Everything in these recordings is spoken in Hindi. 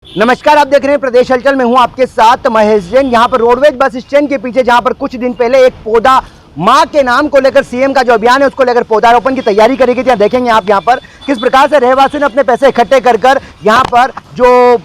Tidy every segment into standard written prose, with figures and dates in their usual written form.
नमस्कार, आप देख रहे हैं प्रदेश हलचल में हूं आपके साथ महेश जैन। यहां पर रोडवेज बस स्टैंड के पीछे जहां पर कुछ दिन पहले एक पौधा मां के नाम को लेकर सीएम का जो अभियान है उसको लेकर पौधारोपण की तैयारी करी गई थी। देखेंगे आप यहां पर किस प्रकार से रहवासियों ने अपने पैसे इकट्ठे कर यहां पर जो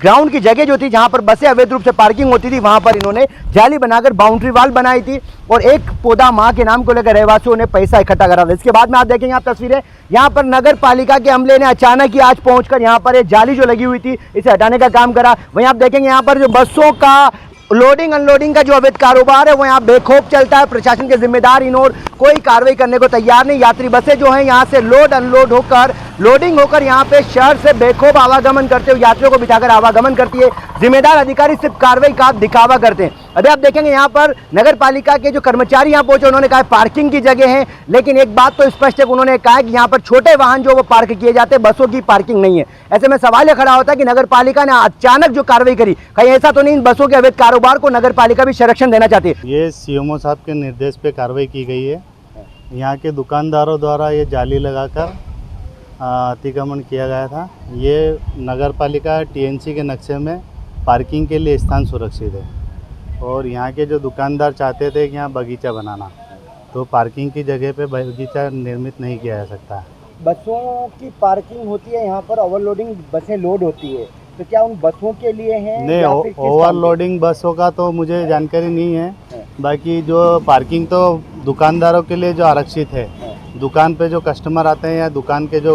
ग्राउंड की जगह जो थी जहां पर बसें अवैध रूप से पार्किंग होती थी वहां पर इन्होंने जाली बनाकर बाउंड्री वाल बनाई थी और एक पौधा मां के नाम को लेकर रहवासियों ने पैसा इकट्ठा करा था। इसके बाद में आप देखेंगे आप तस्वीरें, यहाँ पर नगर पालिका के अमले ने अचानक ही आज पहुंचकर यहाँ पर एक जाली जो लगी हुई थी इसे हटाने का काम करा। वहीं आप देखेंगे यहाँ पर जो बसों का लोडिंग अनलोडिंग का जो अवैध कारोबार है वो यहाँ बेखौफ चलता है। प्रशासन के जिम्मेदार इन और कोई कार्रवाई करने को तैयार नहीं। यात्री बसें जो हैं यहाँ से लोड अनलोड होकर लोडिंग होकर यहाँ पे शहर से बेखौफ आवागमन करते हुए यात्रियों को बिठाकर आवागमन करती है। जिम्मेदार अधिकारी सिर्फ कार्रवाई का दिखावा करते हैं। अभी आप देखेंगे यहाँ पर नगर पालिका के जो कर्मचारी यहाँ पहुंचे उन्होंने कहा पार्किंग की जगह है, लेकिन एक बात तो स्पष्ट है, उन्होंने कहा कि यहाँ पर छोटे वाहन जो वो पार्क किए जाते हैं, बसों की पार्किंग नहीं है। ऐसे में सवाल यह खड़ा होता है कि नगर पालिका ने अचानक जो कार्रवाई करी, कहीं ऐसा तो नहीं इन बसों के अवैध कारोबार को नगर पालिका भी संरक्षण देना चाहती है? ये सीएमओ साहब के निर्देश पे कार्रवाई की गई है। यहाँ के दुकानदारों द्वारा ये जाली लगाकर अतिक्रमण किया गया था। ये नगर पालिका टीएनसी के नक्शे में पार्किंग के लिए स्थान सुरक्षित है और यहाँ के जो दुकानदार चाहते थे कि यहाँ बगीचा बनाना, तो पार्किंग की जगह पे बगीचा निर्मित नहीं किया जा सकता है। बसों की पार्किंग होती है यहाँ पर, ओवरलोडिंग बसें लोड होती है, तो क्या उन बसों के लिए है? नहीं, ओवरलोडिंग बसों का तो मुझे जानकारी नहीं है। बाकी जो पार्किंग तो दुकानदारों के लिए जो आरक्षित है, दुकान पे जो कस्टमर आते हैं या दुकान के जो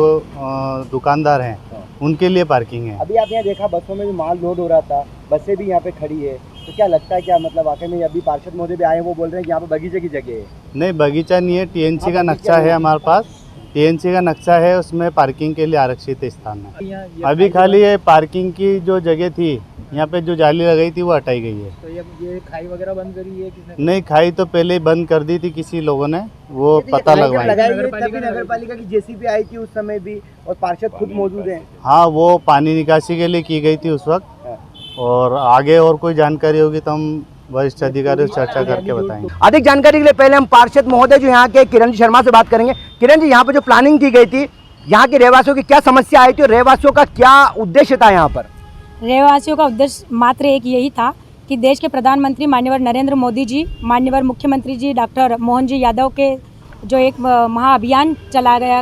दुकानदार हैं उनके लिए पार्किंग है। अभी आप यहाँ देखा बसों में भी माल लोड हो रहा था, बसें भी यहाँ पे खड़ी है, तो क्या लगता है क्या मतलब वाकई में अभी पार्षद महोदय भी आए वो बोल रहे हैं कि यहाँ पे बगीचे की जगह है? नहीं, बगीचा नहीं है, टीएनसी का नक्शा है हमारे पास। टीएनसी का नक्शा है, उसमें पार्किंग के लिए आरक्षित स्थान है। अभी खाली ये पार्किंग की जो जगह थी यहाँ पे जो जाली लगाई थी वो हटाई गई है। तो ये खाई वगैरह बंद करी है किसने? नहीं, खाई तो पहले ही बंद कर दी थी किसी लोगों ने, वो पता लगवाई। नगर पालिका की जेसीबी आई थी उस समय भी और पार्षद खुद मौजूद हैं। हाँ, वो पानी निकासी के लिए की गई थी उस वक्त, और आगे और कोई जानकारी होगी तो हम वरिष्ठ अधिकारियों से चर्चा करके बताएंगे। अधिक जानकारी के लिए पहले हम पार्षद महोदय जो यहाँ के किरण शर्मा से बात करेंगे। किरण जी, यहाँ पे जो प्लानिंग की गई थी, यहाँ के रहवासियों की क्या समस्या आई थी और रहवासियों का क्या उद्देश्य था? यहाँ पर रहवासियों का उद्देश्य मात्र एक यही था कि देश के प्रधानमंत्री माननीय नरेंद्र मोदी जी, माननीय मुख्यमंत्री जी डॉक्टर मोहन जी यादव के जो एक महाअभियान चलाया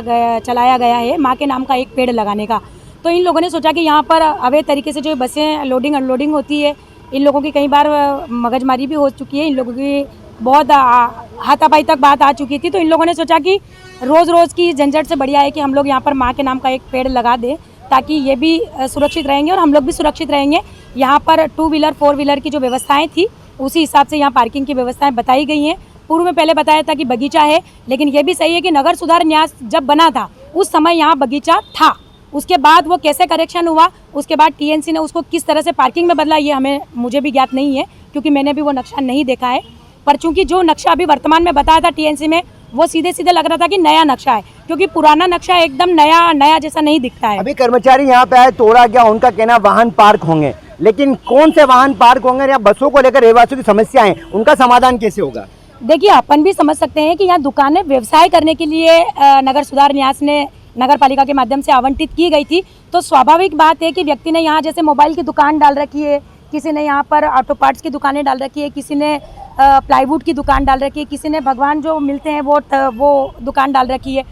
गया है माँ के नाम का एक पेड़ लगाने का, तो इन लोगों ने सोचा कि यहाँ पर अवैध तरीके से जो बसें लोडिंग अनलोडिंग होती है, इन लोगों की कई बार मगजमारी भी हो चुकी है, इन लोगों की बहुत हाथापाई तक बात आ चुकी थी। तो इन लोगों ने सोचा कि रोज़ की झंझट से बढ़िया है कि हम लोग यहाँ पर माँ के नाम का एक पेड़ लगा दें, ताकि ये भी सुरक्षित रहेंगे और हम लोग भी सुरक्षित रहेंगे। यहाँ पर 2 व्हीलर 4 व्हीलर की जो व्यवस्थाएं थी उसी हिसाब से यहाँ पार्किंग की व्यवस्थाएं बताई गई हैं। पूर्व में पहले बताया था कि बगीचा है, लेकिन ये भी सही है कि नगर सुधार न्यास जब बना था उस समय यहाँ बगीचा था। उसके बाद वो कैसे करेक्शन हुआ, उसके बाद टीएनसी ने उसको किस तरह से पार्किंग में बदला, ये मुझे भी ज्ञात नहीं है क्योंकि मैंने भी वो नक्शा नहीं देखा है। पर चूंकि जो नक्शा अभी वर्तमान में बताया था टीएनसी में, वो सीधे लग रहा था कि नया नक्शा है, क्योंकि पुराना नक्शा एकदम नया जैसा नहीं दिखता है। अभी कर्मचारी यहाँ पे आए, तोड़ा गया, उनका कहना वाहन पार्क होंगे, लेकिन कौन से वाहन पार्क होंगे या बसों को लेकर रहवासियों की समस्याएं, उनका समाधान कैसे होगा? देखिए, अपन भी समझ सकते हैं कि यहाँ दुकानें व्यवसाय करने के लिए नगर सुधार न्यास ने नगर पालिका के माध्यम से आवंटित की गई थी, तो स्वाभाविक बात है कि व्यक्ति ने यहाँ जैसे मोबाइल की दुकान डाल रखी है, किसी ने यहाँ पर ऑटो पार्ट्स की दुकानें डाल रखी है, किसी ने प्लाईवुड की दुकान डाल रखी है, किसी ने भगवान जो मिलते हैं वो दुकान डाल रखी है।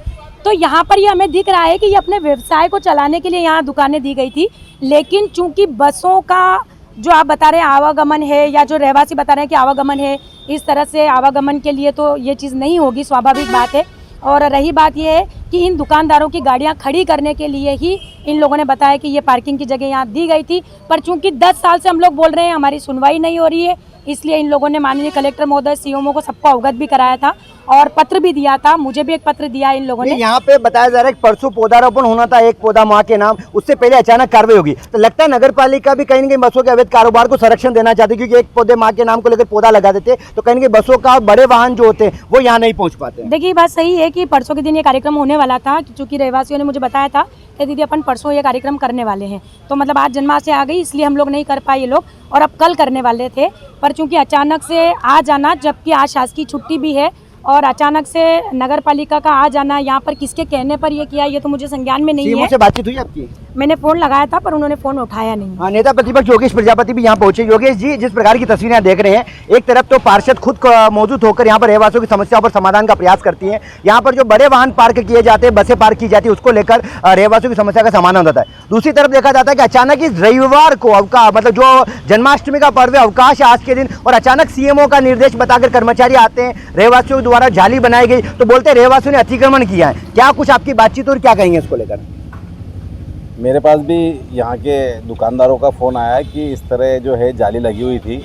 तो यहाँ पर ये हमें दिख रहा है कि ये अपने व्यवसाय को चलाने के लिए यहाँ दुकानें दी गई थी, लेकिन चूंकि बसों का जो आप बता रहे हैं आवागमन है या जो रहवासी बता रहे हैं कि आवागमन है, इस तरह से आवागमन के लिए तो ये चीज़ नहीं होगी, स्वाभाविक बात है। और रही बात ये है कि इन दुकानदारों की गाड़ियां खड़ी करने के लिए ही इन लोगों ने बताया कि ये पार्किंग की जगह यहाँ दी गई थी, पर चूंकि 10 साल से हम लोग बोल रहे हैं, हमारी सुनवाई नहीं हो रही है, इसलिए इन लोगों ने माननीय कलेक्टर महोदय, सीएमओ को सबको अवगत भी कराया था और पत्र भी दिया था। मुझे भी एक पत्र दिया इन लोगों ने। यहाँ पे बताया जा रहा है कि परसों पौधारोपण होना था, एक पौधा माँ के नाम, उससे पहले अचानक कार्रवाई होगी, तो लगता है नगर पालिका भी कहीं न कहीं बसों के अवैध कारोबार को संरक्षण देना चाहती, क्योंकि एक पौधे माँ के नाम को लेकर पौधा लगा देते तो कहीं न कहीं बसों का बड़े वाहन जो होते हैं वो यहाँ नहीं पहुँच पाते। देखिए, बात सही है कि परसों के दिन ये कार्यक्रम होने वाला था, चूँकि रहवासियों ने मुझे बताया था कि दीदी अपन परसों ये कार्यक्रम करने वाले हैं, तो मतलब आज जन्माष्टमी आ गई इसलिए हम लोग नहीं कर पाए ये लोग, और अब कल करने वाले थे, पर चूंकि अचानक से आ जाना, जबकि आज शासकीय छुट्टी भी है और अचानक से नगर पालिका का आ जाना, यहाँ पर किसके कहने पर ये किया ये तो मुझे संज्ञान में नहीं है। से बातचीत हुई आपकी? मैंने फ़ोन लगाया था पर उन्होंने फ़ोन उठाया नहीं। हाँ, नेता प्रतिपक्ष योगेश प्रजापति भी यहाँ पहुंचे। योगेश जी, जिस प्रकार की तस्वीरें आप देख रहे हैं, एक तरफ तो पार्षद खुद मौजूद होकर यहाँ पर रहवासियों की समस्याओं पर समाधान का प्रयास करती हैं। यहाँ पर जो बड़े वाहन पार्क किए जाते हैं, बसें पार्क की जाती है, उसको लेकर रहवासियों की समस्या का समाधान होता है। दूसरी तरफ देखा जाता है कि अचानक इस रविवार को अवकाश, मतलब जो जन्माष्टमी का पर्व है, अवकाश है आज के दिन, और अचानक सीएमओ का निर्देश बताकर कर्मचारी आते हैं, रहवासियों द्वारा जाली बनाई गई, तो बोलते हैं रहवासियों ने अतिक्रमण किया है। क्या कुछ आपकी बातचीत और क्या कहेंगे इसको लेकर? मेरे पास भी यहाँ के दुकानदारों का फ़ोन आया कि इस तरह जो है जाली लगी हुई थी,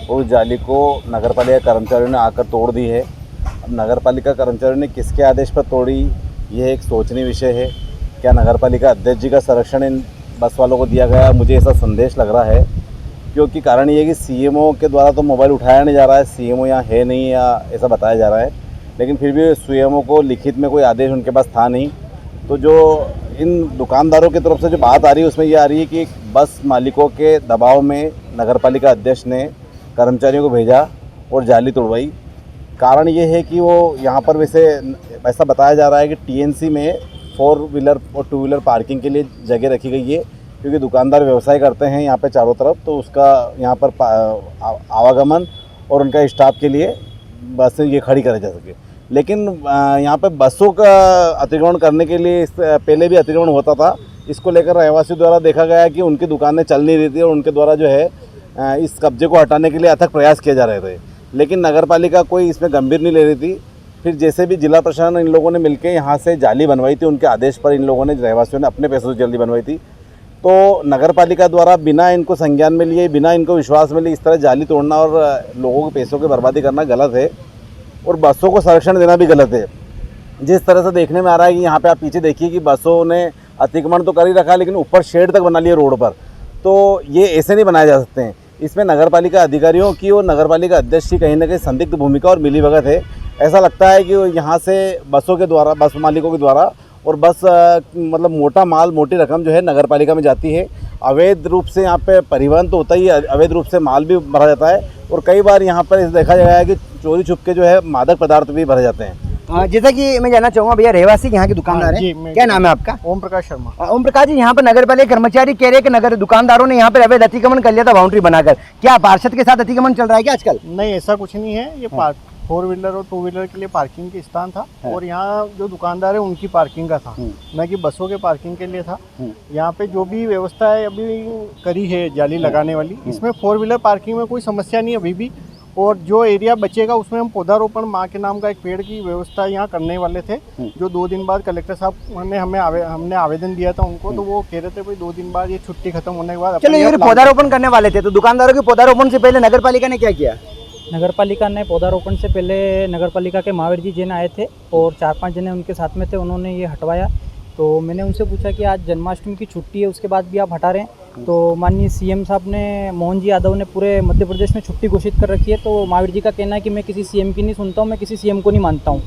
उस जाली को नगरपालिका कर्मचारियों ने आकर तोड़ दी है। अब नगरपालिका कर्मचारियों ने किसके आदेश पर तोड़ी, ये एक सोचनीय विषय है। क्या नगरपालिका अध्यक्ष जी का संरक्षण इन बस वालों को दिया गया? मुझे ऐसा संदेश लग रहा है, क्योंकि कारण ये है कि सीएमओ के द्वारा तो मोबाइल उठाया नहीं जा रहा है, सीएमओ यहाँ है नहीं या ऐसा बताया जा रहा है, लेकिन फिर भी सीएमओ को लिखित में कोई आदेश उनके पास था नहीं। तो जो इन दुकानदारों की तरफ से जो बात आ रही है उसमें ये आ रही है कि बस मालिकों के दबाव में नगरपालिका अध्यक्ष ने कर्मचारियों को भेजा और जाली तोड़वाई। कारण ये है कि वो यहाँ पर वैसे ऐसा बताया जा रहा है कि टीएनसी में 4 व्हीलर और 2 व्हीलर पार्किंग के लिए जगह रखी गई है, क्योंकि दुकानदार व्यवसाय करते हैं यहाँ पे चारों तरफ, तो उसका यहाँ पर आवागमन और उनका स्टाफ के लिए बसें ये खड़ी करी जा सके। लेकिन यहाँ पे बसों का अतिक्रमण करने के लिए पहले भी अतिक्रमण होता था। इसको लेकर रहवासियों द्वारा देखा गया कि उनकी दुकानें चल नहीं रही थी और उनके द्वारा जो है इस कब्जे को हटाने के लिए अथक प्रयास किए जा रहे थे, लेकिन नगरपालिका कोई इसमें गंभीर नहीं ले रही थी। फिर जैसे भी जिला प्रशासन इन लोगों ने मिलकर यहाँ से जाली बनवाई थी, उनके आदेश पर इन लोगों ने, रहवासियों ने अपने पैसों से जल्दी बनवाई थी, तो नगरपालिका द्वारा बिना इनको संज्ञान में लिए, बिना इनको विश्वास में लिए इस तरह जाली तोड़ना और लोगों के पैसों की बर्बादी करना गलत है, और बसों को संरक्षण देना भी गलत है। जिस तरह से देखने में आ रहा है कि यहाँ पे आप पीछे देखिए कि बसों ने अतिक्रमण तो कर ही रखा है, लेकिन ऊपर शेड तक बना लिए रोड पर, तो ये ऐसे नहीं बनाए जा सकते हैं। इसमें नगरपालिका अधिकारियों की और नगरपालिका अध्यक्ष की कहीं ना कहीं संदिग्ध भूमिका और मिलीभगत है। ऐसा लगता है कि यहाँ से बसों के द्वारा, बस मालिकों के द्वारा, और बस मतलब मोटा माल, मोटी रकम जो है नगरपालिका में जाती है। अवैध रूप से यहाँ पे परिवहन तो होता ही है, अवैध रूप से माल भी भरा जाता है, और कई बार यहाँ पर देखा गया है कि चोरी छुप के जो है मादक पदार्थ भी भरे जाते हैं। जैसा कि मैं जानना चाहूँगा, भैया रहवासी यहाँ के दुकानदार हैं, क्या नाम है आपका? ओम प्रकाश शर्मा। ओम प्रकाश जी, यहाँ पर नगरपालिका कर्मचारी कह रहे हैं कि नगर दुकानदारों ने यहाँ पर अवैध अतिक्रमण कर लिया था बाउंड्री बनाकर। क्या पार्षद के साथ अतिक्रमण चल रहा है क्या आजकल? नहीं, ऐसा कुछ नहीं है। ये 4 व्हीलर और 2 व्हीलर के लिए पार्किंग के स्थान था, और यहाँ जो दुकानदार है उनकी पार्किंग का था, न कि बसों के पार्किंग के लिए था। यहाँ पे जो भी व्यवस्था है अभी करी है जाली लगाने वाली, इसमें 4 व्हीलर पार्किंग में कोई समस्या नहीं अभी भी, और जो एरिया बचेगा उसमें हम पौधारोपण माँ के नाम का एक पेड़ की व्यवस्था यहाँ करने वाले थे, जो 2 दिन बाद कलेक्टर साहब ने हमने आवेदन दिया था उनको, तो वो कह रहे थे भाई 2 दिन बाद ये छुट्टी खत्म होने के बाद। चलो, ये पौधारोपण करने वाले थे, तो दुकानदारों के पौधारोपण से पहले नगरपालिका ने क्या किया? नगरपालिका ने पौधारोपण से पहले नगरपालिका के महावीर जी जैन आए थे और 4-5 जने उनके साथ में थे, उन्होंने ये हटवाया। तो मैंने उनसे पूछा कि आज जन्माष्टमी की छुट्टी है, उसके बाद भी आप हटा रहे हैं? तो माननीय सीएम साहब ने, मोहन जी यादव ने पूरे मध्य प्रदेश में छुट्टी घोषित कर रखी है। तो महावीर जी का कहना है कि मैं किसी सीएम की नहीं सुनता हूँ, मैं किसी सीएम को नहीं मानता हूँ,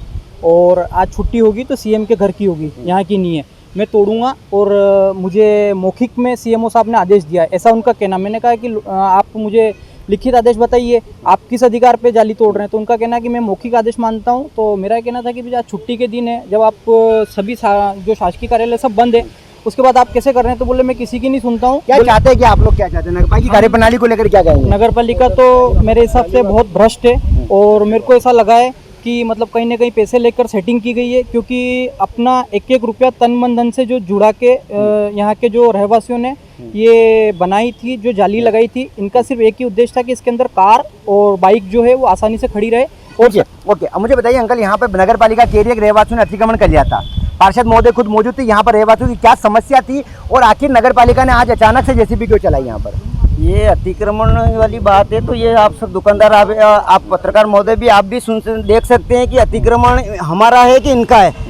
और आज छुट्टी होगी तो सीएम के घर की होगी, यहाँ की नहीं है। मैं तोड़ूंगा, और मुझे मौखिक में सीएमओ साहब ने आदेश दिया है, ऐसा उनका कहना। मैंने कहा कि आप मुझे लिखित आदेश बताइए, आप किस अधिकार पे जाली तोड़ रहे हैं? तो उनका कहना है कि मैं मौखिक आदेश मानता हूं। तो मेरा कहना था कि आज छुट्टी के दिन है, जब आप सभी जो शासकीय कार्यालय सब बंद है, उसके बाद आप कैसे कर रहे हैं? तो बोले मैं किसी की नहीं सुनता हूँ। क्या चाहते हैं कि आप लोग क्या चाहते हैं? नगरपालिका कार्यप्रणाली को लेकर क्या कहेंगे? नगरपालिका तो मेरे हिसाब से बहुत भ्रष्ट है, और मेरे को ऐसा लगा है कि मतलब कहीं ना कहीं पैसे लेकर सेटिंग की गई है, क्योंकि अपना 1-1 रुपया तन मन धन से जो जुड़ा के यहाँ के जो रहवासियों ने ये बनाई थी, जो जाली लगाई थी, इनका सिर्फ एक ही उद्देश्य था कि इसके अंदर कार और बाइक जो है वो आसानी से खड़ी रहे। ओके, अब मुझे बताइए अंकल, यहाँ पर नगरपालिका कह रही है कि रहवासियों ने अतिक्रमण कर लिया था, पार्षद महोदय खुद मौजूद थे, यहाँ पर रहवासियों की क्या समस्या थी, और आखिर नगरपालिका ने आज अचानक से जेसीबी क्यों चलाई यहाँ पर? ये अतिक्रमण वाली बात है, तो ये आप सब दुकानदार, आप पत्रकार महोदय भी, आप भी देख सकते हैं कि अतिक्रमण हमारा है कि इनका है।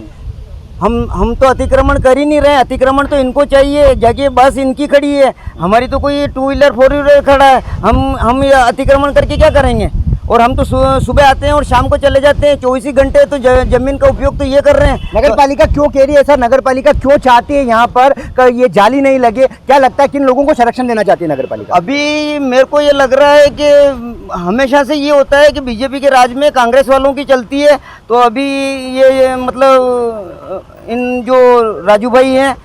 हम तो अतिक्रमण कर ही नहीं रहे, अतिक्रमण तो इनको चाहिए, जगह बस इनकी खड़ी है, हमारी तो कोई 2 व्हीलर 4 व्हीलर खड़ा है, हम ये अतिक्रमण करके क्या करेंगे? और हम तो सुबह आते हैं और शाम को चले जाते हैं, 24 घंटे तो जमीन का उपयोग तो ये कर रहे हैं। नगरपालिका क्यों कह रही है ऐसा? नगरपालिका क्यों चाहती है यहाँ पर ये जाली नहीं लगे? क्या लगता है किन लोगों को संरक्षण देना चाहती है नगरपालिका? अभी मेरे को ये लग रहा है कि हमेशा से ये होता है कि बीजेपी के राज में कांग्रेस वालों की चलती है, तो अभी ये मतलब इन जो राजू भाई हैं,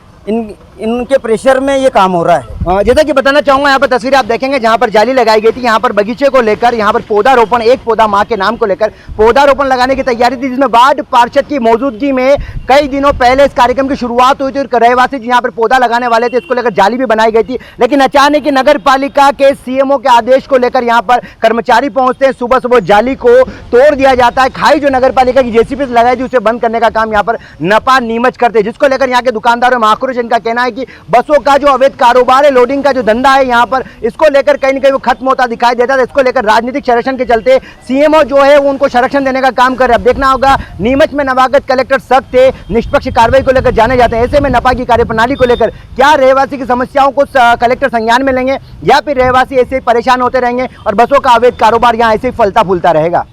इनके प्रेशर में ये काम हो रहा है। जैसा कि बताना चाहूंगा, यहाँ पर तस्वीर आप देखेंगे जहाँ पर जाली लगाई गई थी, यहाँ पर बगीचे को लेकर, यहाँ पर पौधारोपण, एक पौधा माँ के नाम को लेकर पौधारोपण लगाने की तैयारी थी, जिसमें वार्ड पार्षद की मौजूदगी में कई दिनों पहले इस कार्यक्रम की शुरुआत हुई थी और रहवासी यहाँ पर पौधा लगाने वाले थे, इसको लेकर जाली भी बनाई गई थी। लेकिन अचानक नगर पालिका के सीएमओ के आदेश को लेकर यहाँ पर कर्मचारी पहुंचते हैं, सुबह सुबह जाली को तोड़ दिया जाता है। खाई जो नगर पालिका की जेसीबी से लगाई थी उसे बंद करने का काम यहाँ पर नपा नीमच करते हैं, जिसको लेकर यहाँ के दुकानदारों में आक्रोश। इनका कहना है कि बसों का जो अवैध कारोबार है, लोडिंग का जो धंधा है यहाँ पर, इसको लेकर कहीं ना कहीं वो खत्म होता दिखाई देता है। इसको लेकर राजनीतिक संरक्षण के चलते सीएमओ जो है वो उनको संरक्षण देने का काम कर रहे हैं। अब देखना होगा, नीमच में नवागत कलेक्टर सख्त थे, निष्पक्ष कार्रवाई को लेकर जाने जाते हैं। ऐसे में नपा की कार्यप्रणाली को लेकर क्या रहवासी की समस्याओं को कलेक्टर संज्ञान में लेंगे या फिर रहवासी ऐसे ही परेशान होते रहेंगे और बसों का अवैध कारोबार यहाँ ऐसे ही फलता फूलता रहेगा।